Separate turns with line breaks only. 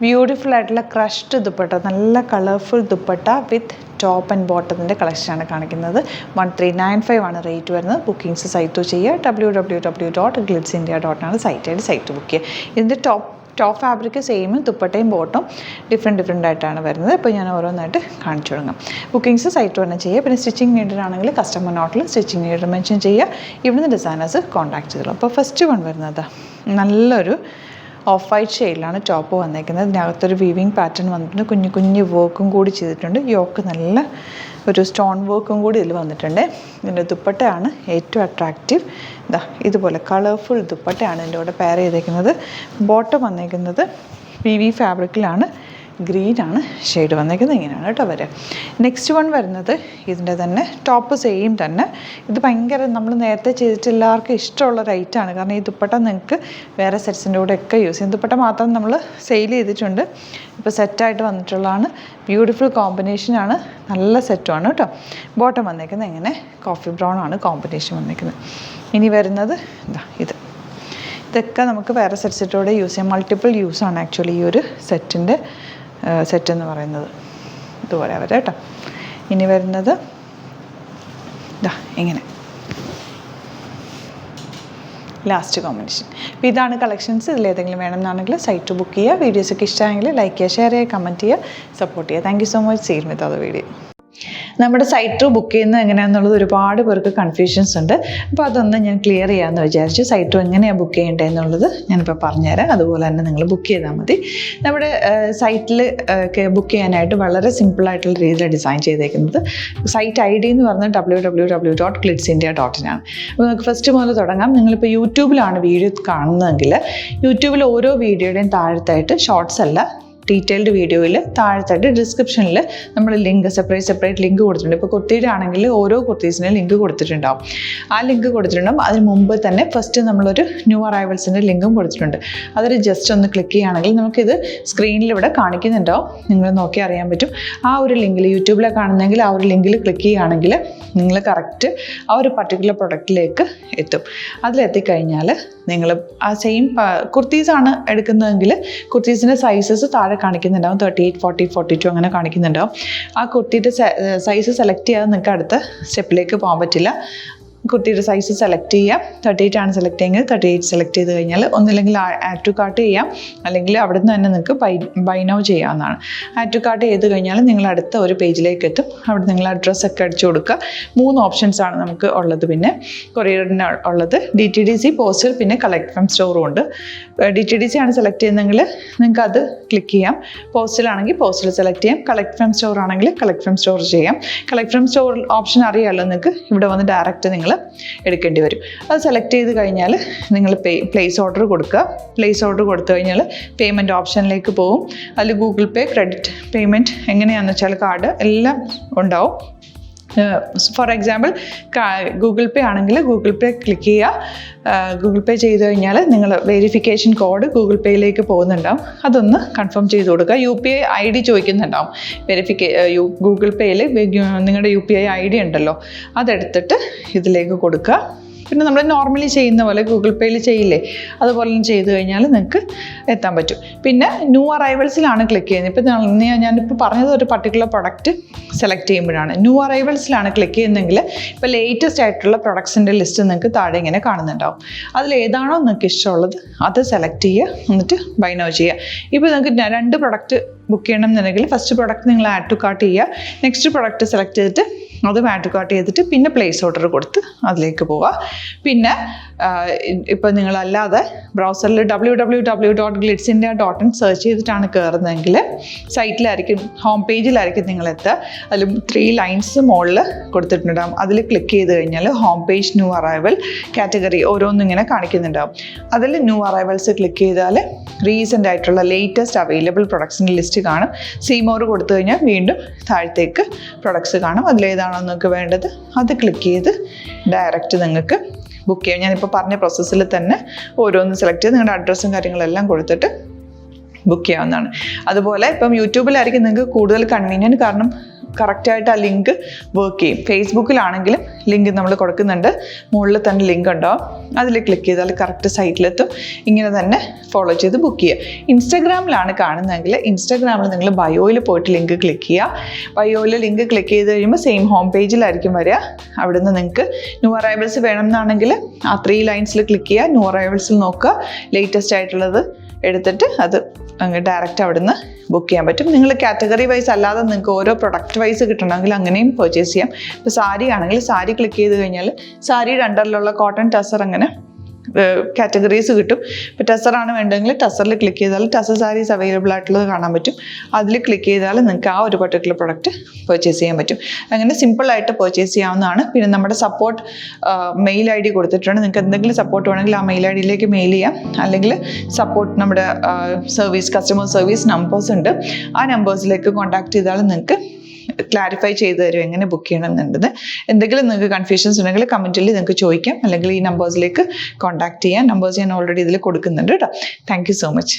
Beautiful ആയിട്ടുള്ള crushed dupatta, നല്ല colourful dupatta with top and ബോട്ടത്തിൻ്റെ കളക്ഷനാണ് കാണിക്കുന്നത്. 1395 ആണ് റേറ്റ് വരുന്നത്. ബുക്കിംഗ്സ് സൈറ്റ് ചെയ്യുക. www.glitzindia.com സൈറ്റ് ബുക്ക് ചെയ്യുക. ഇതിൻ്റെ ടോപ്പ് ഫാബ്രിക് സെയിം, ദുപ്പട്ടയും ബോട്ടും ഡിഫറെൻ്റ് ആയിട്ടാണ് വരുന്നത്. ഇപ്പോൾ ഞാൻ ഓരോന്നായിട്ട് കാണിച്ചു തുടങ്ങാം. ബുക്കിംഗ്സ് സൈറ്റ് തന്നെ ചെയ്യുക. പിന്നെ സ്റ്റിച്ചിങ് നീഡഡ് ആണെങ്കിൽ കസ്റ്റമർ നോട്ടിൽ സ്റ്റിച്ചിങ് നീഡഡ് മെൻഷൻ ചെയ്യുക. ഇവിടുന്ന് ഡിസൈനേഴ്സ് കോൺടാക്ട് ചെയ്തോളൂ. അപ്പോൾ ഫസ്റ്റ് വൺ വരുന്നത് നല്ലൊരു ഓഫ് വൈറ്റ് ഷെയ്ഡിലാണ് ടോപ്പ് വന്നേക്കുന്നത്. ഇതിനകത്തൊരു വീവിങ് പാറ്റേൺ വന്നിട്ടുണ്ട്. കുഞ്ഞു വർക്കും കൂടി ചെയ്തിട്ടുണ്ട്. യോക്ക് നല്ല ഒരു സ്റ്റോൺ വർക്കും കൂടി ഇതിൽ വന്നിട്ടുണ്ട്. ഇതിൻ്റെ ദുപ്പട്ടയാണ് ഏറ്റവും അട്രാക്റ്റീവ്. ഇതുപോലെ കളർഫുൾ ദുപ്പട്ടയാണ് ഇതിൻ്റെ കൂടെ പെയർ ചെയ്തേക്കുന്നത്. ബോട്ടം വന്നേക്കുന്നത് PV ഫാബ്രിക്കിലാണ്. ഗ്രീനാണ് ഷെയ്ഡ് വന്നേക്കുന്നത്. ഇങ്ങനെയാണ് കേട്ടോ വരിക. നെക്സ്റ്റ് വൺ വരുന്നത് ഇതിൻ്റെ തന്നെ ടോപ്പ് സെയിം തന്നെ. ഇത് ഭയങ്കര നമ്മൾ നേരത്തെ ചെയ്തിട്ട് എല്ലാവർക്കും ഇഷ്ടമുള്ള റേറ്റാണ്. കാരണം ഈ ദുപ്പട്ട നിങ്ങൾക്ക് വേറെ സെറ്റ്സിൻ്റെ കൂടെ ഒക്കെ യൂസ് ചെയ്യും. ദുപ്പട്ട മാത്രം നമ്മൾ സെയിൽ ചെയ്തിട്ടുണ്ട്. ഇപ്പോൾ സെറ്റായിട്ട് വന്നിട്ടുള്ളതാണ്. ബ്യൂട്ടിഫുൾ കോമ്പിനേഷനാണ്. നല്ല സെറ്റുമാണ് കേട്ടോ. ബോട്ടം വന്നേക്കുന്നത് ഇങ്ങനെ കോഫി ബ്രൗൺ ആണ് കോമ്പിനേഷൻ വന്നേക്കുന്നത്. ഇനി വരുന്നത് ഇതൊക്കെ നമുക്ക് വേറെ സെറ്റ്സിലൂടെ യൂസ് ചെയ്യാം. മൾട്ടിപ്പിൾ യൂസാണ് ആക്ച്വലി ഈ ഒരു സെറ്റ് എന്ന് പറയുന്നത്. ഇതുപോലെ വരെ കേട്ടോ. ഇനി വരുന്നത് ഇങ്ങനെ ലാസ്റ്റ് കോമ്പിനേഷൻ. അപ്പോൾ ഇതാണ് കളക്ഷൻസ്. ഇതിലേതെങ്കിലും വേണമെന്നാണെങ്കിൽ സൈറ്റ് ബുക്ക് ചെയ്യുക. വീഡിയോസൊക്കെ ഇഷ്ടമായെങ്കിൽ ലൈക്ക് ചെയ്യുക, ഷെയർ ചെയ്യുക, കമൻറ്റ് ചെയ്യുക, സപ്പോർട്ട് ചെയ്യുക. Thank you so much. See you with other video. നമ്മുടെ സൈറ്റ് ബുക്ക് ചെയ്യുന്നത് എങ്ങനെയാണെന്നുള്ളത് ഒരുപാട് പേർക്ക് കൺഫ്യൂഷൻസ് ഉണ്ട്. അപ്പോൾ അതൊന്ന് ഞാൻ ക്ലിയർ ചെയ്യാമെന്ന് വിചാരിച്ചു. സൈറ്റ് എങ്ങനെയാണ് ബുക്ക് ചെയ്യേണ്ടത് എന്നുള്ളത് ഞാനിപ്പോൾ പറഞ്ഞുതരാം. അതുപോലെ തന്നെ നിങ്ങൾ ബുക്ക് ചെയ്താൽ മതി. നമ്മുടെ സൈറ്റിൽ ബുക്ക് ചെയ്യാനായിട്ട് വളരെ സിമ്പിളായിട്ടുള്ള രീതിയിൽ ഡിസൈൻ ചെയ്തേക്കുന്നത്. സൈറ്റ് ID എന്ന് പറഞ്ഞാൽ www.glitzindia.in ആണ്. അപ്പോൾ നമുക്ക് ഫസ്റ്റ് മുതൽ തുടങ്ങാം. നിങ്ങളിപ്പോൾ യൂട്യൂബിലാണ് വീഡിയോ കാണുന്നതെങ്കിൽ യൂട്യൂബിൽ ഓരോ വീഡിയോയുടെയും താഴത്തായിട്ട് ഷോർട്സ് അല്ല, ഡീറ്റെയിൽഡ് വീഡിയോയിൽ താഴത്തായിട്ട് ഡിസ്ക്രിപ്ഷനിൽ നമ്മൾ ലിങ്ക് സെപ്പറേറ്റ് ലിങ്ക് കൊടുത്തിട്ടുണ്ട്. ഇപ്പോൾ കുർത്തിയുടെ ആണെങ്കിൽ ഓരോ കുർത്തീസിനും ലിങ്ക് കൊടുത്തിട്ടുണ്ടാവും. ആ ലിങ്ക് കൊടുത്തിട്ടുണ്ടാവും. അതിന് മുമ്പ് തന്നെ ഫസ്റ്റ് നമ്മളൊരു ന്യൂ അറൈവൽസിൻ്റെ ലിങ്കും കൊടുത്തിട്ടുണ്ട്. അതിൽ ജസ്റ്റ് ഒന്ന് ക്ലിക്ക് ചെയ്യുകയാണെങ്കിൽ നമുക്കിത് സ്ക്രീനിൽ ഇവിടെ കാണിക്കുന്നുണ്ടാവും. നിങ്ങൾ നോക്കി അറിയാൻ പറ്റും. ആ ഒരു ലിങ്കിൽ യൂട്യൂബിലെ കാണുന്നെങ്കിൽ ആ ഒരു ലിങ്കിൽ ക്ലിക്ക് ചെയ്യുകയാണെങ്കിൽ നിങ്ങൾ കറക്റ്റ് ആ ഒരു പർട്ടിക്കുലർ പ്രൊഡക്റ്റിലേക്ക് എത്തും. അതിലെത്തിക്കഴിഞ്ഞാൽ നിങ്ങൾ ആ സെയിം കുർത്തീസാണ് എടുക്കുന്നതെങ്കിൽ കുർത്തീസിൻ്റെ സൈസസ് താഴെ കാണിക്കുന്നുണ്ടാവും. 38, 40, 42 അങ്ങനെ കാണിക്കുന്നുണ്ടാവും. ആ കുർത്തിയുടെ സൈസ് സെലക്ട് ചെയ്യാതെ നിങ്ങൾക്ക് അടുത്ത സ്റ്റെപ്പിലേക്ക് പോകാൻ പറ്റില്ല. കുർത്തിയുടെ സൈസ് സെലക്ട് ചെയ്യാം. 38 ആണ് സെലക്ട് ചെയ്യുന്നത്. 38 സെലക്ട് ചെയ്ത് കഴിഞ്ഞാൽ ഒന്നില്ലെങ്കിൽ ആഡ് ടു കാർട്ട് ചെയ്യാം, അല്ലെങ്കിൽ അവിടെ നിന്ന് തന്നെ നിങ്ങൾക്ക് ബൈ നൗ ചെയ്യാവുന്നതാണ്. ആഡ് ടു കാർട്ട് ചെയ്ത് കഴിഞ്ഞാൽ നിങ്ങൾ അടുത്ത ഒരു പേജിലേക്ക് എത്തും. അവിടെ നിങ്ങൾ അഡ്രസ്സൊക്കെ അടിച്ചു കൊടുക്കുക. 3 ഓപ്ഷൻസ് ആണ് നമുക്ക് ഉള്ളത്. പിന്നെ കൊറിയറിന് ഉള്ളത് DTDC, പോസ്റ്റൽ, പിന്നെ കളക്ട് ഫ്രം സ്റ്റോറും ഉണ്ട്. DTDC ആണ് സെലക്ട് ചെയ്യുന്നതെങ്കിൽ നിങ്ങൾക്ക് അത് ക്ലിക്ക് ചെയ്യാം. പോസ്റ്റലാണെങ്കിൽ പോസ്റ്റൽ സെലക്ട് ചെയ്യാം. കളക്ട് ഫ്രം സ്റ്റോർ ആണെങ്കിൽ കളക്ട് ഫ്രം സ്റ്റോർ ചെയ്യാം. കളക്ട് ഫ്രം സ്റ്റോർ ഓപ്ഷൻ അറിയാമല്ലോ നിങ്ങൾക്ക്. ഇവിടെ വന്ന് ഡയറക്റ്റ് നിങ്ങൾ എടുക്കേണ്ടി വരും. അത് സെലക്ട് ചെയ്ത് കഴിഞ്ഞാൽ നിങ്ങൾ പ്ലേസ് ഓർഡർ കൊടുക്കുക. പ്ലേസ് ഓർഡർ കൊടുത്തു കഴിഞ്ഞാൽ പേയ്മെൻറ്റ് ഓപ്ഷനിലേക്ക് പോകും. അതിൽ ഗൂഗിൾ പേ, ക്രെഡിറ്റ് പേയ്മെൻറ്റ് എങ്ങനെയാണെന്ന് വെച്ചാൽ കാർഡ് എല്ലാം ഉണ്ടാവും. ഫോർ എക്സാമ്പിൾ ഗൂഗിൾ പേ ആണെങ്കിൽ ഗൂഗിൾ പേ ക്ലിക്ക് ചെയ്യുക. ഗൂഗിൾ പേ ചെയ്ത് കഴിഞ്ഞാൽ നിങ്ങൾ വെരിഫിക്കേഷൻ കോഡ് ഗൂഗിൾ പേയിലേക്ക് പോകുന്നുണ്ടാവും. അതൊന്ന് കൺഫേം ചെയ്ത് കൊടുക്കുക. UPI ID ചോദിക്കുന്നുണ്ടാവും. ഗൂഗിൾ പേയിൽ നിങ്ങളുടെ UPI ID ഉണ്ടല്ലോ, അതെടുത്തിട്ട് ഇതിലേക്ക് കൊടുക്കുക. പിന്നെ നമ്മൾ നോർമലി ചെയ്യുന്ന പോലെ ഗൂഗിൾ പേയിൽ ചെയ്യില്ലേ, അതുപോലെ ചെയ്ത് കഴിഞ്ഞാൽ നിങ്ങൾക്ക് എത്താൻ പറ്റും. പിന്നെ ന്യൂ അറൈവൽസിലാണ് ക്ലിക്ക് ചെയ്യുന്നത്. ഇപ്പോൾ ഞാനിപ്പോൾ പറഞ്ഞത് ഒരു പർട്ടിക്കുലർ പ്രൊഡക്റ്റ് സെലക്ട് ചെയ്യുമ്പോഴാണ്. ന്യൂ അറൈവൽസിലാണ് ക്ലിക്ക് ചെയ്യുന്നതെങ്കിൽ ഇപ്പോൾ ലേറ്റസ്റ്റ് ആയിട്ടുള്ള പ്രൊഡക്ട്സിൻ്റെ ലിസ്റ്റ് നിങ്ങൾക്ക് താഴെ ഇങ്ങനെ കാണുന്നുണ്ടാവും. അതിലേതാണോ നിങ്ങൾക്ക് ഇഷ്ടമുള്ളത് അത് സെലക്ട് ചെയ്യുക, എന്നിട്ട് ബൈ നൗ ചെയ്യുക. ഇപ്പോൾ നിങ്ങൾക്ക് 2 പ്രൊഡക്റ്റ് ബുക്ക് ചെയ്യണം എന്നുണ്ടെങ്കിൽ ഫസ്റ്റ് പ്രൊഡക്റ്റ് നിങ്ങൾ ആഡ് ടു കാർട്ട് ചെയ്യുക. നെക്സ്റ്റ് പ്രൊഡക്റ്റ് സെലക്ട് ചെയ്തിട്ട് അതും ആഡ് ടു കാർട്ട് ചെയ്തിട്ട് പിന്നെ പ്ലേസ് ഓർഡർ കൊടുത്ത് അതിലേക്ക് പോവുക. പിന്നെ ഇപ്പോൾ നിങ്ങളല്ലാതെ ബ്രൗസറിൽ www.glitzindia.in സെർച്ച് ചെയ്തിട്ടാണ് കയറുന്നതെങ്കിൽ സൈറ്റിലായിരിക്കും, ഹോം പേജിലായിരിക്കും നിങ്ങളെത്തുക. അതിൽ 3 ലൈൻസ് മുകളിൽ കൊടുത്തിട്ടുണ്ടാകും. അതിൽ ക്ലിക്ക് ചെയ്ത് കഴിഞ്ഞാൽ home page, new arrival, category ഓരോന്നും ഇങ്ങനെ കാണിക്കുന്നുണ്ടാവും. അതിൽ ന്യൂ അറൈവൽസ് ക്ലിക്ക് ചെയ്താൽ റീസെൻ്റ് ആയിട്ടുള്ള ലേറ്റസ്റ്റ് അവൈലബിൾ പ്രൊഡക്ട്സിൻ്റെ ലിസ്റ്റ് കാണും. സീമോർ കൊടുത്തു കഴിഞ്ഞാൽ വീണ്ടും താഴത്തേക്ക് പ്രൊഡക്ട്സ് കാണും. അതിലേതാണോ നിങ്ങൾക്ക് വേണ്ടത് അത് ക്ലിക്ക് ചെയ്ത് ഡയറക്റ്റ് നിങ്ങൾക്ക് ബുക്ക് ചെയ്യാം. ഞാനിപ്പോൾ പറഞ്ഞ പ്രോസസ്സിൽ തന്നെ ഓരോന്ന് സെലക്ട് ചെയ്ത് നിങ്ങളുടെ അഡ്രസ്സും കാര്യങ്ങളെല്ലാം കൊടുത്തിട്ട് ബുക്ക് ചെയ്യാവുന്നതാണ്. അതുപോലെ ഇപ്പം യൂട്യൂബിലായിരിക്കും നിങ്ങൾക്ക് കൂടുതൽ കൺവീനിയൻറ്റ്. കാരണം കറക്റ്റായിട്ട് ആ ലിങ്ക് വർക്ക് ചെയ്യും. ഫേസ്ബുക്കിലാണെങ്കിലും ലിങ്ക് നമ്മൾ കൊടുക്കുന്നുണ്ട്, മുകളിൽ തന്നെ ലിങ്ക് ഉണ്ടാവും, അതിൽ ക്ലിക്ക് ചെയ്താൽ കറക്റ്റ് സൈറ്റിലെത്തും. ഇങ്ങനെ തന്നെ ഫോളോ ചെയ്ത് ബുക്ക് ചെയ്യുക. ഇൻസ്റ്റാഗ്രാമിലാണ് കാണുന്നതെങ്കിൽ ഇൻസ്റ്റാഗ്രാമിൽ നിങ്ങൾ ബയോയിൽ പോയിട്ട് ലിങ്ക് ക്ലിക്ക് ചെയ്യുക. ബയോയിൽ ലിങ്ക് ക്ലിക്ക് ചെയ്ത് കഴിയുമ്പോൾ സെയിം ഹോം പേജിലായിരിക്കും വരിക. അവിടുന്ന് നിങ്ങൾക്ക് ന്യൂ അറൈവൽസ് വേണമെന്നാണെങ്കിൽ ആ 3 ലൈൻസിൽ ക്ലിക്ക് ചെയ്യുക, ന്യൂ അറൈവൽസിൽ നോക്കുക, ലേറ്റസ്റ്റ് ആയിട്ടുള്ളത് എടുത്തിട്ട് അത് അങ്ങ് ഡയറക്റ്റ് അവിടുന്ന് ബുക്ക് ചെയ്യാൻ പറ്റും. നിങ്ങൾ കാറ്റഗറി വൈസ് അല്ലാതെ നിങ്ങൾക്ക് ഓരോ പ്രൊഡക്റ്റ് വൈസ് കിട്ടണമെങ്കിൽ അങ്ങനെയും പർച്ചേസ് ചെയ്യാം. ഇപ്പോൾ സാരി ആണെങ്കിൽ സാരി ക്ലിക്ക് ചെയ്ത് കഴിഞ്ഞാൽ സാരിയുടെ അണ്ടറിലുള്ള കോട്ടൺ ടസർ അങ്ങനെ കാറ്റഗറീസ് കിട്ടും. ഇപ്പോൾ ടസറാണ് വേണ്ടതെങ്കിൽ ടസറിൽ ക്ലിക്ക് ചെയ്താൽ ടസർ സാരീസ് അവൈലബിൾ ആയിട്ടുള്ളത് കാണാൻ പറ്റും. അതിൽ ക്ലിക്ക് ചെയ്താൽ നിങ്ങൾക്ക് ആ ഒരു പർട്ടിക്കുലർ പ്രൊഡക്റ്റ് പർച്ചേസ് ചെയ്യാൻ പറ്റും. അങ്ങനെ സിമ്പിളായിട്ട് പർച്ചേസ് ചെയ്യാവുന്നതാണ്. പിന്നെ നമ്മുടെ സപ്പോർട്ട് മെയിൽ ID കൊടുത്തിട്ടുണ്ട്. നിങ്ങൾക്ക് എന്തെങ്കിലും സപ്പോർട്ട് വേണമെങ്കിൽ ആ മെയിൽ IDയിലേക്ക് മെയിൽ ചെയ്യാം. അല്ലെങ്കിൽ സപ്പോർട്ട് നമ്മുടെ കസ്റ്റമർ സർവീസ് നമ്പേഴ്സ് ഉണ്ട്, ആ നമ്പേഴ്സിലേക്ക് കോൺടാക്ട് ചെയ്താൽ നിങ്ങൾക്ക് ക്ലാരിഫൈ ചെയ്ത് തരും എങ്ങനെ ബുക്ക് ചെയ്യണം എന്നുള്ളത്. എന്തെങ്കിലും നിങ്ങൾക്ക് കൺഫ്യൂഷൻസ് ഉണ്ടെങ്കിൽ കമൻറ്റിൽ നിങ്ങൾക്ക് ചോദിക്കാം, അല്ലെങ്കിൽ ഈ നമ്പേഴ്സിലേക്ക് കോൺടാക്ട് ചെയ്യാം. നമ്പേഴ്സ് ഞാൻ ഓൾറെഡി ഇതിൽ കൊടുക്കുന്നുണ്ട് കേട്ടോ. Thank you so much.